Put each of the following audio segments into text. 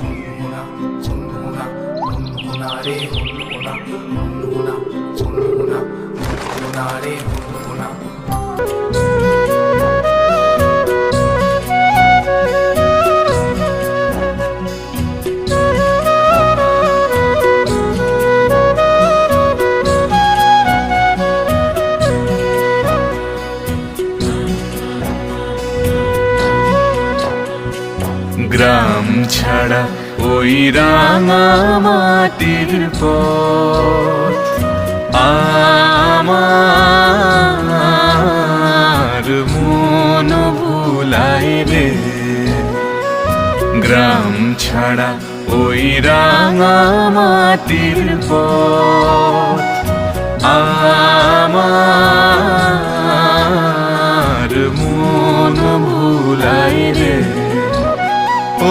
হুনহুনা হুনহুনা হুনহুনা রে হুনহুনা হুনহুনা হুনহুনা হুনহুনা রে হুনহুনা। গ্রাম ছাড়া ওই রাঙা মাটির পথ আমার মন ভুলাই রে। গ্রাম ছাড়া ওই রাঙা মাটির পথ আমার মন ভুলাই রে।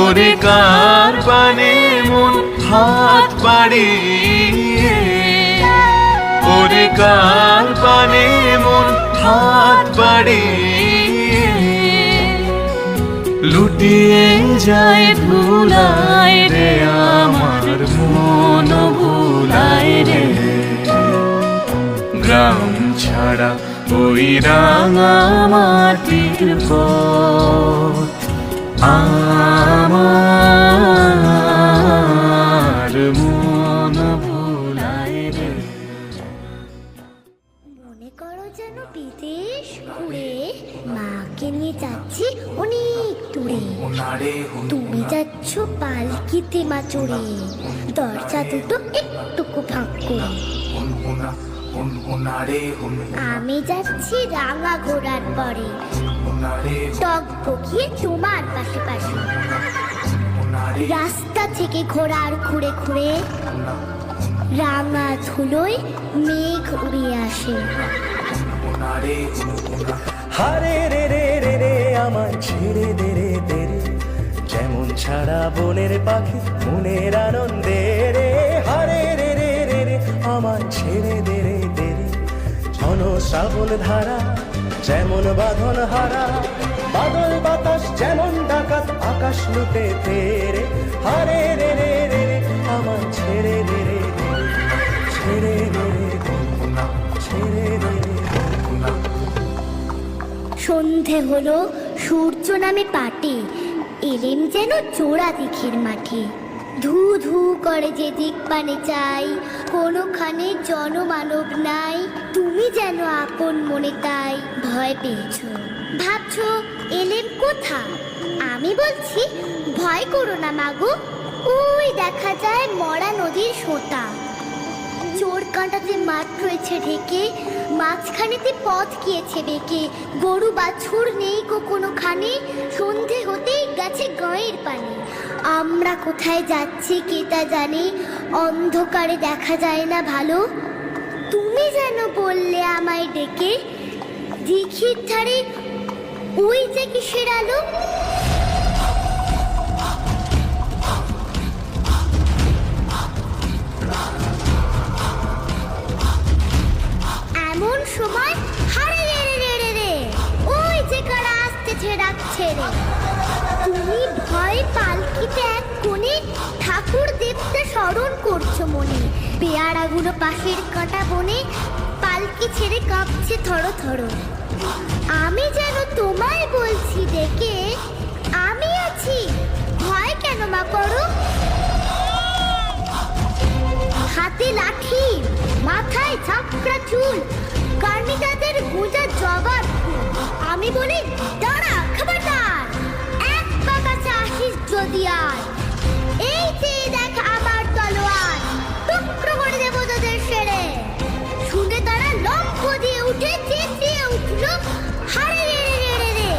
ওরে কার পানে মন হাত বাড়িয়ে, ওরে কার পানে মন হাত বাড়িয়ে লুটিয়ে যায় ধুলায় রে, আমার মন ভুলাই রে। গ্রাম ছাড়া ওই রাঙা মাটির পথ আমার মন ভুলাই রে। মনে করো যেন বিদেশ ঘুরে মাকে নিয়ে যাচ্ছি অনেক দূরে। তুমি যাচ্ছ পালকিতে মা চড়ে, দরজা দুটো একটুকু ফাঁক করে। আমি যাচ্ছি রাঙা ঘোড়ার পরে, টক বকিয়ে তোমার পাশে পাশে। রাস্তা থেকে ঘোড়ার খুঁড়ে খুঁড়ে রাঙা ধুলোয় মেঘ উড়িয়ে আসে। হারে রে রে রে রে আমায় ছেড়ে দে রে দে রে, যেমন ছাড়া বনের পাখি মনের আনন্দে রে। হারে রে রে রে রে আমায় ছেড়ে দে রে দে রে, ঝন শ্রাবণ ধারা যেমন বাঁধন হারা, বাদল বাতাস যেমন ডাকাত আকাশ লুটে ফেরে। হারে রে রে রে রে আমায় ছেড়ে দে রে দে রে, ছেড়ে দে রে দে রে, ছেড়ে দে রে দে রে। সন্ধে হলো, সূর্য নামে পাটে, এলেম যেন চোরা দিঘির মাঠে। ধু ধু করে যে দিক পানে চাই, কোনোখানে জনমানব নাই। তুমি যেন আপন মনে তাই ভয় পেয়েছো, ভাবছো এলেম কোথা। আমি বলছি ভয় করো না মাগো, ওই দেখা যায় মরা নদীর সোঁতা। চোর কাঁটাতে মাঠ রয়েছে ঢেকে, মাঝখানেতে পথ গিয়েছে বেঁকে। গরু বাছুর নেই কোনোখানে, সন্ধে হতেই গেছে গাঁয়ের পানে। আমরা কোথায় যাচ্ছি কে তা জানে, অন্ধকারে দেখা যায় না ভালো। তুমি যেন বললে আমায় ডেকে, দিঘির ধারে ওই যে কিসের আলো। এমন সময় হারে রে রে রে রে, ওই যে কারা আসতেছে ডাকছে রে। তুমি ভয় পালকিতে এক কোণে ঠাকুর দেবতা স্মরণ করছো মনে। পেয়ারাগুলো পাশের কাঁটা বনে, পালকি ছেড়ে কাঁপছে থরো থরো। আমি যেন তোমায় বলছি ডেকে, আমি আছি, ভয় কেন মা করো। হাতে লাঠি, মাথায় ঝাপড়া চুল, কর্মীদের গুঁজা জবাব। আমি বলি দাঁড়া খবরদার, এক পা কাছে আসিস যদি আর। এই যে দেখ আমার তলোয়ার, টুকরো করে দেবো তোদের সেরে। শুনে তারা লম্ফ দিয়ে উঠে চেঁচিয়ে উঠল, হারে রে রে রে রে।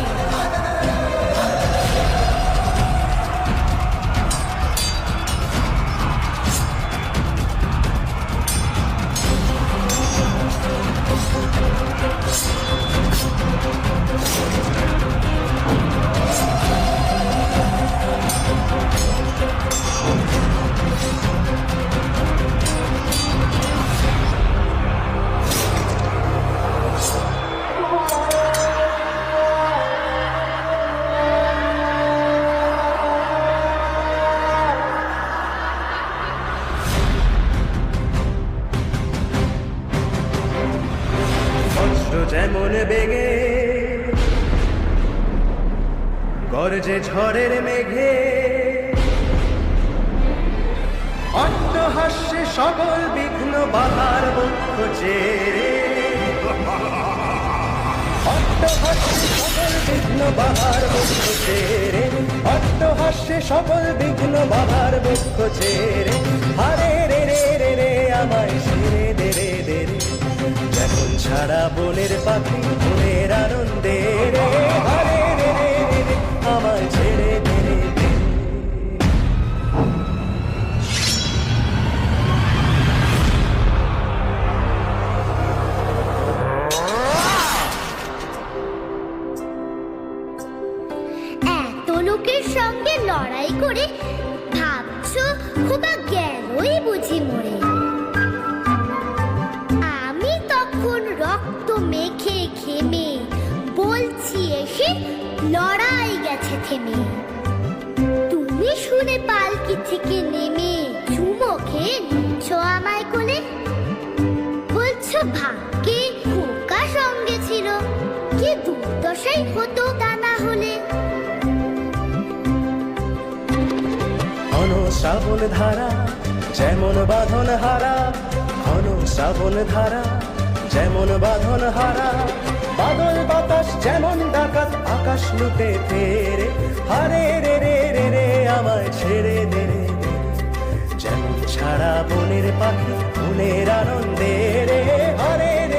বজ্র যেমন বেগে গর্জে ঝড়ের মেঘে, অট্টহাস্যে সকল বিঘ্ন বাধার বক্ষ চেরে, অট্টহাস্যে সকল বিঘ্ন বাধার বক্ষ চেরে, অট্টহাস্যে সকল বিঘ্ন বাধার বক্ষ চেরে, হারে রে রে রে রে আমায় ছেড়ে দে রে দে রে, যেমন ছাড়া বনের পাখি মনের আনন্দে রে, হারে রে রে রে রে আমায় ছেড়ে দে রে দে। এত লোকের সঙ্গে লড়াই করে ভাবছো খোকা গেলই বুঝি মরে। আমি তখন রক্ত মেখে ঘেমে বলছি এসে লড়াই গেছে থেমে। তুমি শুনে পালকি থেকে নেমে চুমো খেয়ে নিচ্ছ আমায় কোলে, বলছো ভাগ্যে খোকা সঙ্গে ছিল, কি দুর্দশাই হতো তা না হলে। ঘন শ্রাবণ ধারা যেমন বাঁধন হারা, ঘন শ্রাবণ ধারা যেমন বাঁধন হারা, বাদল বাতাস যেমন ডাকাত আকাশ লুটে ফেরে, হারে রে রে রে রে আমায় ছেড়ে দে রে দে, যেমন ছাড়া বনের পাখি মনের আনন্দে রে, হারে রে